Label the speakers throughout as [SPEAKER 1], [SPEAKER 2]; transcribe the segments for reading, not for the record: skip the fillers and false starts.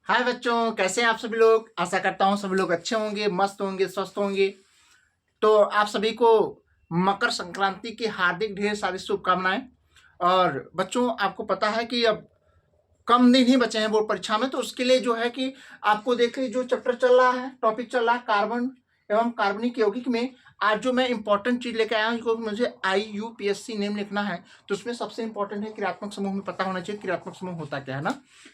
[SPEAKER 1] हाय बच्चों, कैसे हैं आप सभी लोग। आशा करता हूँ सभी लोग अच्छे होंगे, मस्त होंगे, स्वस्थ होंगे। तो आप सभी को मकर संक्रांति की हार्दिक ढेर सारी शुभकामनाएं। और बच्चों, आपको पता है कि अब कम दिन ही बचे हैं बोर्ड परीक्षा में, तो उसके लिए जो है कि आपको देखिए जो चैप्टर चल रहा है, टॉपिक चल रहा है कार्बन एवं कार्बनिक यौगिक में। आज जो मैं इंपॉर्टेंट चीज लेके आया हूँ, क्योंकि मुझे IUPAC नेम लिखना है, तो उसमें सबसे इंपॉर्टेंट है क्रियात्मक समूह में पता होना चाहिए क्रियात्मक समूह होता क्या है ना।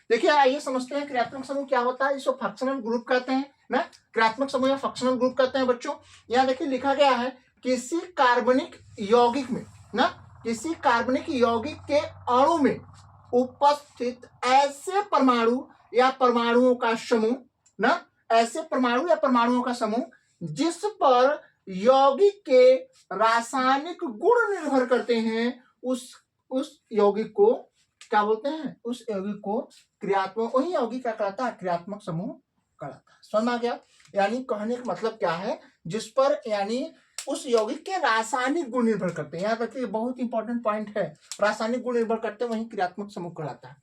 [SPEAKER 1] देखिए, आइए समझते हैं क्रियात्मक समूह क्या होता है। इसको फंक्शनल ग्रुप कहते हैं ना, क्रियात्मक समूह या फंक्शनल ग्रुप कहते हैं बच्चों। यहाँ देखिए लिखा गया है किसी कार्बनिक यौगिक में ना, किसी कार्बनिक यौगिक के अणु में उपस्थित ऐसे परमाणु या परमाणुओं का समूह ना, ऐसे परमाणु या परमाणुओं का समूह जिस पर यौगिक के रासायनिक गुण निर्भर करते हैं, उस यौगिक को क्या बोलते हैं, उस यौगिक को क्रियात्मक, वही यौगिक क्या कहलाता है, क्रियात्मक समूह कहलाता है। समझ में आ गया। यानी कहने का मतलब क्या है, जिस पर यानी उस यौगिक के रासायनिक गुण निर्भर करते हैं। याद रखिए, बहुत इंपॉर्टेंट पॉइंट है, रासायनिक गुण निर्भर करते हैं, वही क्रियात्मक समूह कहलाता है।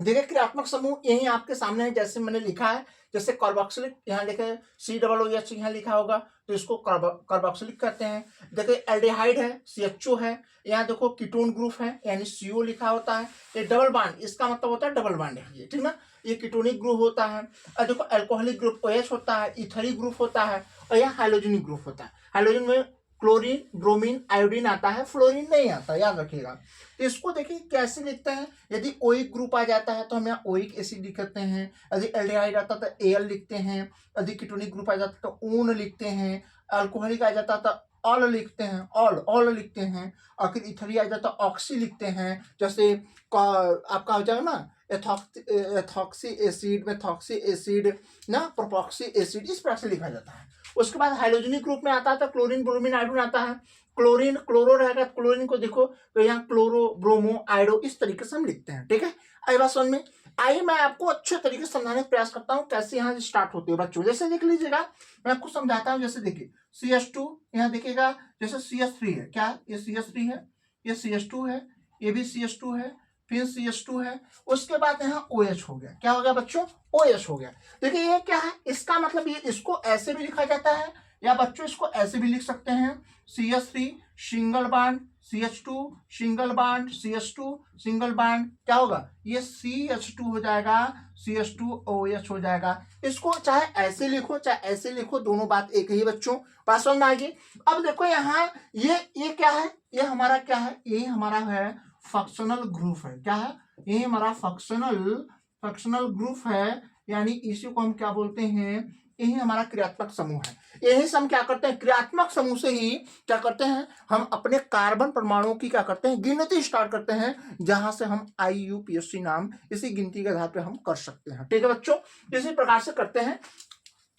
[SPEAKER 1] देखिए, क्रियात्मक समूह यही आपके सामने है, जैसे मैंने लिखा है। जैसे कार्बोक्सिलिक, यहाँ देखे COOH यहाँ लिखा होगा, तो इसको कार्बोक्सिलिक कहते हैं। देखिए एल्डिहाइड है, CHO है। यहाँ देखो कीटोन ग्रुप है, यानी CO लिखा होता है। ये डबल बांड, इसका मतलब होता है डबल बांड है ये, ठीक ना। ये कीटोनिक ग्रुप होता है। और देखो एल्कोहलिक ग्रुप OH होता है, इथरिक ग्रुप होता है, और यहाँ हाइड्रोजनिक ग्रुप होता है। हाइड्रोजन में क्लोरीन, ब्रोमीन, आयोडीन आता है, फ्लोरीन नहीं आता, याद रखिएगा। तो इसको देखिए कैसे लिखते हैं। यदि ओइक ग्रुप आ जाता है तो हम यहाँ ओइक एसिड लिखते हैं। यदि एल्डिहाइड आता तो Al लिखते हैं। यदि कीटोनिक ग्रुप आ जाता तो ऊन लिखते हैं। अल्कोहलिक आ जाता तो ऑल लिखते हैं, ऑल लिखते हैं। और फिर इथरी आ जाता तो ऑक्सी लिखते हैं। जैसे आपका हो जाएगा ना एथॉक्सी एसिड, मेथॉक्सी एसिड ना, प्रोपॉक्सी एसिड, इस प्रकार से लिखा जाता है। उसके बाद हाइड्रोजनिक ग्रुप में आता है तो क्लोरीन, ब्रोमीन, आयोडीन आता है। क्लोरीन क्लोरो रहेगा, क्लोरीन को देखो तो यहाँ क्लोरो, ब्रोमो, आयोडो, इस तरीके से हम लिखते हैं, ठीक है। आई बात समझ में। आइए मैं आपको अच्छे तरीके से समझाने का प्रयास करता हूँ कैसे यहाँ स्टार्ट होती है बच्चों। जैसे देख लीजिएगा, मैं आपको समझाता हूँ। जैसे देखिए CH2 यहाँ देखिएगा, जैसे CH3 है, क्या ये CH3 है, ये CH2 है, ये भी CH2 है, फिर CH2 है। उसके बाद यहाँ OH हो गया, क्या हो गया बच्चों, OH हो गया। देखिए ये क्या है, इसका मतलब ये, इसको ऐसे भी लिखा जाता है, या बच्चों इसको ऐसे भी लिख सकते हैं, CH3 single bond, CH2 single bond, CH2 single bond, क्या होगा, ये CH2 हो जाएगा, CH2OH हो जाएगा। इसको चाहे ऐसे लिखो चाहे ऐसे लिखो, दोनों बात एक ही बच्चों, बात समझ में आएगी। अब देखो यहाँ ये क्या है, ये हमारा क्या है, ये हमारा है फंक्शनल ग्रुप है। क्या है, ये हमारा फंक्शनल ग्रुप है, यानी इसी को हम क्या बोलते हैं, यही हमारा क्रियात्मक समूह है। यही से हम क्या करते हैं, क्रियात्मक समूह से ही क्या करते हैं, हम अपने कार्बन परमाणुओं की क्या करते हैं, गिनती स्टार्ट करते हैं, जहां से हम IUPAC नाम इसी गिनती के आधार पर हम कर सकते हैं, ठीक है बच्चों। इसी प्रकार से करते हैं।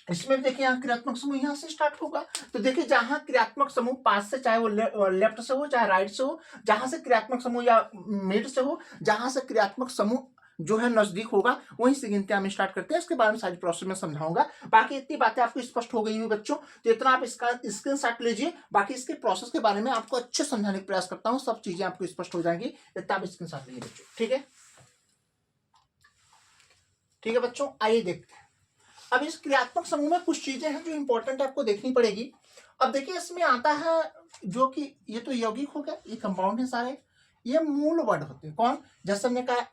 [SPEAKER 1] इसमें देखिए यहाँ क्रियात्मक समूह यहाँ से स्टार्ट होगा। तो देखिए जहां क्रियात्मक समूह पास से, चाहे वो लेफ्ट से हो चाहे राइट से हो, जहां से क्रियात्मक समूह या मिड से हो, जहां से क्रियात्मक समूह जो है नजदीक होगा, वहीं से गिनती हम स्टार्ट करते हैं। इसके बारे में सारी प्रोसेस में समझाऊंगा। बाकी इतनी बातें आपको स्पष्ट हो गई हुई बच्चों, तो इतना आप इसका स्क्रीनशॉट लीजिए। बाकी इसके प्रोसेस के बारे में आपको अच्छे समझाने का प्रयास करता हूँ, सब चीजें आपको स्पष्ट हो जाएंगी। इतना आप स्क्रीनशॉट लीजिए बच्चों, ठीक है। ठीक है बच्चों, आइए देखते हैं। अब इस क्रियात्मक समूह में कुछ चीजें हैं जो इंपॉर्टेंट आपको देखनी पड़ेगी। अब देखिए इसमें आता है जो कि ये तो यौगिक हो गया, ये कंपाउंड है सारे, ये मूल वर्ड होते हैं। कौन, जैसे हमने कहा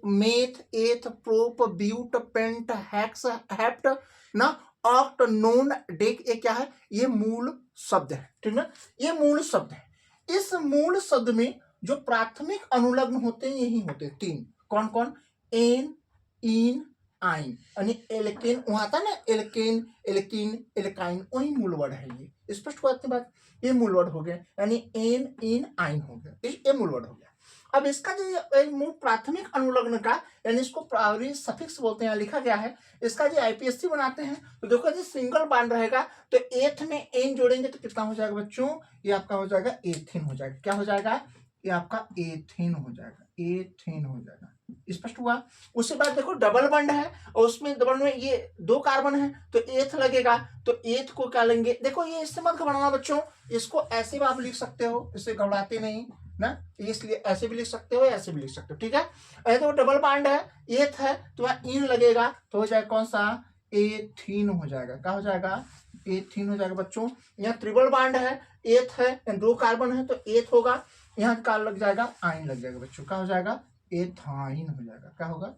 [SPEAKER 1] meth, eth, prop, but, pent, hex, hept ना, ऑक्ट, नोन, डेक, ये क्या है, ये मूल शब्द है, ठीक ना, ये मूल शब्द है। इस मूल शब्द में जो प्राथमिक अनुलग्न होते हैं यही होते हैं तीन। कौन कौन, एन, इन, आइन, यानी एल्केन, वहां था ना एल्केन, एल्कीन, एल्काइन, वही मूल वर्ड है। ये स्पष्ट हुआ अपनी बात, ये मूल वर्ड हो गया, यानी एन, इन, आइन हो गया, ये मूल वर्ड हो गया। अब इसका जो मूल प्राथमिक अनुलग्न का, यानी इसको प्रावरी सफिक्स बोलते हैं, लिखा गया है। इसका जो IPSC बनाते हैं तो देखो जो सिंगल बॉन्ड रहेगा तो एथ में एन जोड़ेंगे तो कितना हो जाएगा बच्चों, ये आपका हो जाएगा एथेन हो जाएगा। क्या हो जाएगा, ये आपका एथेन हो जाएगा, एथेन हो जाएगा। स्पष्ट हुआ। उसके बाद देखो डबल बॉन्ड है और उसमें डबल में ये दो कार्बन है तो एथ लगेगा, तो एथ को क्या लेंगे, देखो ये इससे मत घबराना बच्चों, इसको ऐसे भी आप लिख सकते हो, इससे घबराते नहीं ना, इसलिए ऐसे भी लिख सकते हो, ऐसे भी लिख सकते हो, ठीक है। अरे तो डबल बॉन्ड है, एथ है तो वहाँ इन लगेगा तो हो जाएगा कौन सा, एथीन हो जाएगा। क्या हो जाएगा, एथीन हो जाएगा बच्चों। यहाँ ट्रिपल बॉन्ड है, एथ है, दो कार्बन है तो एथ होगा, यहाँ का लग जाएगा आइन लग जाएगा बच्चों। क्या हो जाएगा, एथाइन हो जाएगा। क्या होगा,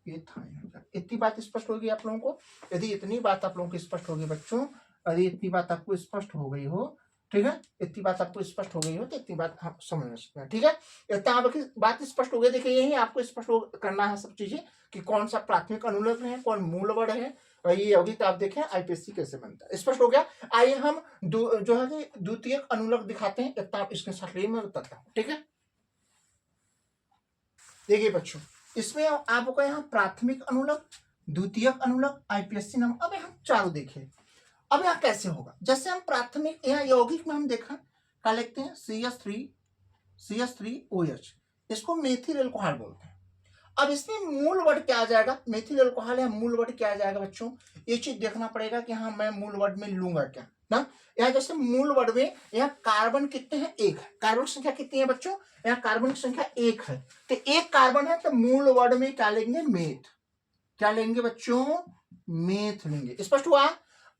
[SPEAKER 1] एथाइन हो जाएगा। इतनी बात स्पष्ट होगी आप लोगों को। यदि इतनी बात आप लोगों को स्पष्ट होगी बच्चों, यदि इतनी बात आपको स्पष्ट हो गई हो, ठीक है, इतनी बात आपको स्पष्ट हो गई हो तो इतनी बात हम समझ सकते हैं, ठीक है। इतना आपकी बात स्पष्ट हो गई। देखिए यही आपको स्पष्ट करना है सब चीजें कि कौन सा प्राथमिक अनुलग्न है, कौन मूल वर्ड है, और ये यौगिक आप देखें आईपीएससी कैसे बनता है, स्पष्ट हो गया। आइए हम जो है कि द्वितीयक अनुलग्न दिखाते हैं, इतना आप इसके साथ में बताता हूँ, ठीक है। देखिए बच्चों, इसमें आपको यहाँ प्राथमिक अनुलग्न, द्वितीयक अनुलग्न, आईपीएससी नाम, अब हम चारों देखें। अब यहाँ कैसे होगा, जैसे हम प्राथमिक यहाँ यौगिक में हम देखा क्या लिखते हैं, CH3OH, इसको मेथिल एल्कोहल बोलते हैं। अब इसमें मूल वर्ड क्या आ जाएगा, मेथिल एल्कोहल है, मूल वर्ड क्या आ जाएगा बच्चों, ये चीज देखना पड़ेगा कि हाँ मैं मूल वर्ड में लूंगा क्या ना। यहाँ जैसे मूल वर्ड में यहाँ कार्बन कितने हैं, एक है, कार्बन की संख्या कितनी है बच्चों, यहाँ कार्बन की संख्या एक है, तो एक कार्बन है तो मूल वर्ड में क्या लेंगे, मेथ। क्या लेंगे बच्चों, मेथ लेंगे, स्पष्ट हुआ।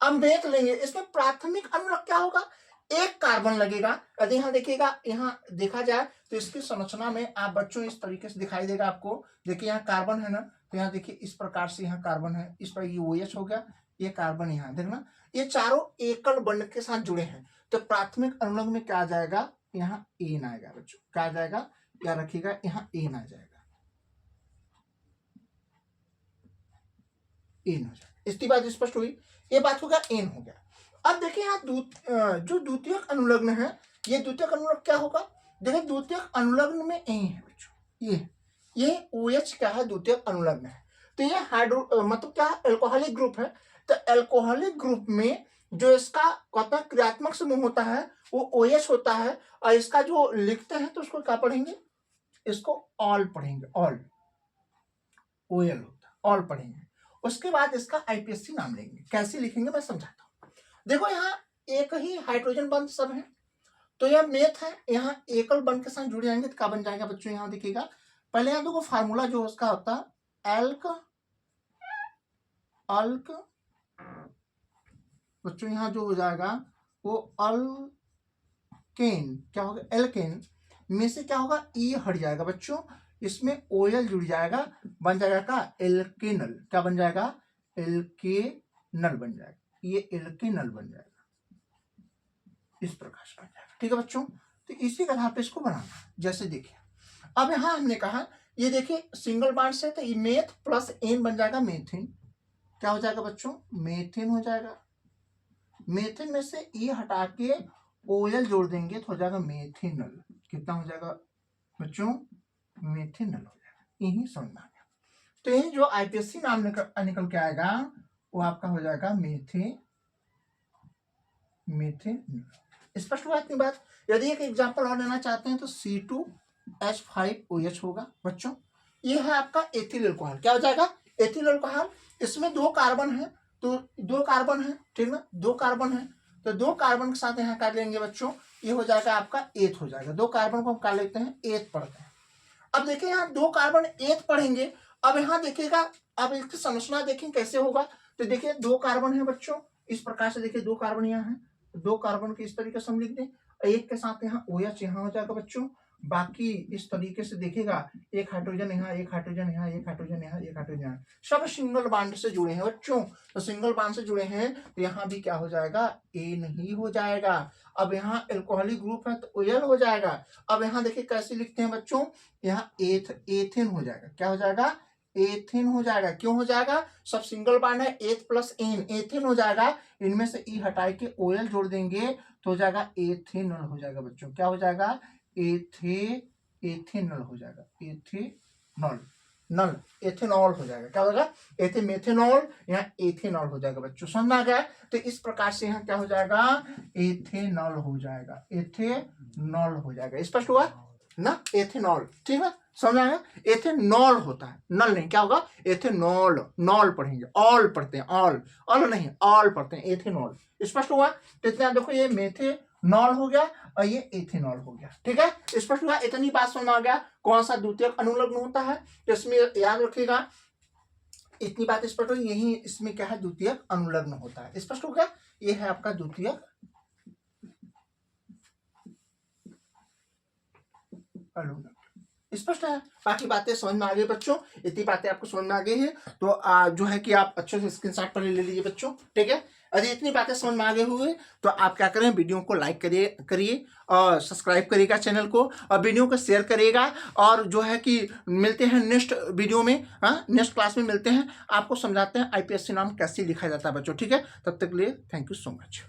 [SPEAKER 1] अब मेथ लेंगे, इसमें प्राथमिक अनुलग्न क्या होगा, एक कार्बन लगेगा। यदि यहाँ देखिएगा, यहाँ देखा जाए तो इसकी संरचना में आप बच्चों इस तरीके से दिखाई देगा आपको। देखिए यहाँ कार्बन है ना, तो यहाँ देखिए इस प्रकार से यहाँ कार्बन है, इस पर ये OH हो गया, ये कार्बन यहाँ देखना, ये चारों एकल बंध के साथ जुड़े हैं। तो प्राथमिक अनुलग्न में क्या आ जाएगा, यहाँ एन आएगा बच्चों। क्या आ जाएगा, क्या रखिएगा, यहाँ एन आ जाएगा, एन हो जाएगा। इसकी बात स्पष्ट हुई, ये बात हो गया, एन हो गया। अब देखिए यहाँ जो द्वितीयक अनुलग्न है, ये द्वितीयक अनुलग्न क्या होगा, देखिए द्वितीयक अनुलग्न में ए है बच्चों, ये OH क्या है, द्वितीयक अनुलग्न है। तो ये हाइड्रो मतलब क्या है, एल्कोहलिक ग्रुप है। तो एल्कोहलिक ग्रुप में जो इसका क्रियात्मक समूह होता है वो OH होता है, और इसका जो लिखते हैं तो उसको क्या पढ़ेंगे, इसको ऑल पढ़ेंगे, ऑल, OL होता है, ऑल पढ़ेंगे। उसके बाद इसका आईपीएससी नाम लेंगे, कैसे लिखेंगे मैं समझाता हूँ। देखो यहाँ एक ही हाइड्रोजन बंध सब है, तो यह मेथ है, यहाँ एकल बंध के साथ जुड़ जाएंगे तो क्या बन जाएगा बच्चों, यहाँ देखिएगा पहले यहाँ देखो फार्मूला जो उसका होता है एल्क अल्क बच्चों, यहाँ जो हो जाएगा वो अल्केन, क्या होगा, एल्केन में से क्या होगा, ई हट जाएगा बच्चों, इसमें OL जुड़ जाएगा, बन जाएगा का एल्केनल। क्या बन जाएगा, एल्केनल बन जाएगा, ये एल्केनल बन जाएगा, इस प्रकार से बन जाएगा, ठीक है बच्चों। तो इसी का आधार पे इसको बनाना, जैसे देखिए अब यहाँ हमने कहा, ये देखिए सिंगल बॉन्ड से तो ये मेथ प्लस एन बन जाएगा मेथिन। क्या हो जाएगा बच्चों, मेथिन हो जाएगा। मेथिन में से ई हटा के OL जोड़ देंगे तो हो जाएगा मेथिनल। कितना हो जाएगा बच्चों, मेथिनल हो जाएगा, यही समझना है। तो यही जो आईपीएससी नाम निकल के आएगा वो आपका हो जाएगा मेथिन। स्पष्ट हुआ इतनी बात। यदि एक एग्जांपल और लेना चाहते हैं तो C2H5OH होगा बच्चों। ये है आपका एथिल अल्कोहल। क्या हो जाएगा, एथिल अल्कोहल, इसमें दो कार्बन है, तो दो कार्बन है, ठीक ना, दो कार्बन है, तो दो कार्बन के साथ यहाँ कर लेंगे बच्चों, ये हो जाएगा आपका एथ हो जाएगा। दो कार्बन को हम कर लेते हैं, एथ पढ़ते हैं। अब देखिए यहाँ दो कार्बन एथ पढ़ेंगे, अब यहाँ देखिएगा, अब इसकी संरचना देखें कैसे होगा। तो देखिए दो कार्बन है बच्चों, इस प्रकार से देखिए दो कार्बन यहाँ है, दो कार्बन के इस तरीके से हम लिख दें, एक के साथ यहाँ OH यहाँ हो जाएगा बच्चों। बाकी इस तरीके से देखिएगा, एक हाइड्रोजन यहाँ, एक हाइड्रोजन यहाँ, एक हाइड्रोजन यहाँ, एक हाइड्रोजन यहाँ, सब सिंगल बॉन्ड से जुड़े हैं बच्चों। तो सिंगल बॉन्ड से जुड़े हैं तो यहाँ भी क्या हो जाएगा, एन ही हो जाएगा। अब यहाँ एल्कोहलिक ग्रुप है तो OL हो जाएगा। अब यहाँ देखिए कैसे लिखते हैं बच्चों, यहाँ एथेन हो जाएगा। क्या हो जाएगा, एथेन हो जाएगा। क्यों हो जाएगा, सब सिंगल बॉन्ड है, एथ प्लस एन, एथेन हो जाएगा। इनमें से ई हटाए के OL जोड़ देंगे तो हो जाएगा एथेनॉल हो जाएगा बच्चों। क्या हो जाएगा, एथेनॉल हो जाएगा, एथेनॉल हो जाएगा। क्या होगा, मेथेनॉल, यहाँ एथेनॉल हो जाएगा बच्चों। समझ आ गया। तो इस प्रकार से यहाँ क्या हो जाएगा, एथेनॉल हो जाएगा, एथेनॉल हो जाएगा। स्पष्ट हुआ ना, एथेनॉल, ठीक है, समझ आया। एथेनॉल होता है, नल नहीं, क्या होगा, एथेनॉल, नॉल पढ़ेंगे, ऑल पढ़ते हैं, ऑल नहीं, ऑल पढ़ते हैं, एथेनॉल। स्पष्ट हुआ। तो इतना देखो, ये मेथे नॉल हो गया और ये इथेनॉल हो गया। ठीक है, स्पष्ट हुआ? इतनी बात समझ में आ गया कौन सा द्वितीयक अनुलग्न होता है। तो इसमें याद रखिएगा, इतनी बात स्पष्ट हो, यही इसमें क्या है, द्वितीयक अनुलग्न होता है। स्पष्ट हो गया? ये है आपका द्वितीयक अनुलग्न। स्पष्ट है? बाकी बातें समझ में आ गई बच्चों? इतनी बातें आपको समझ में आ गई है तो जो है कि आप अच्छे से स्क्रीनशॉट पर ले लीजिए बच्चों। ठीक है, यदि इतनी बातें समझ में आ गई हुई तो आप क्या करें, वीडियो को लाइक करिए और सब्सक्राइब करिएगा चैनल को, और वीडियो को शेयर करिएगा। और जो है कि मिलते हैं नेक्स्ट वीडियो में, नेक्स्ट क्लास में मिलते हैं, आपको समझाते हैं IPSC नाम कैसे लिखा जाता है बच्चों। ठीक है, तब तक के लिए थैंक यू सो मच।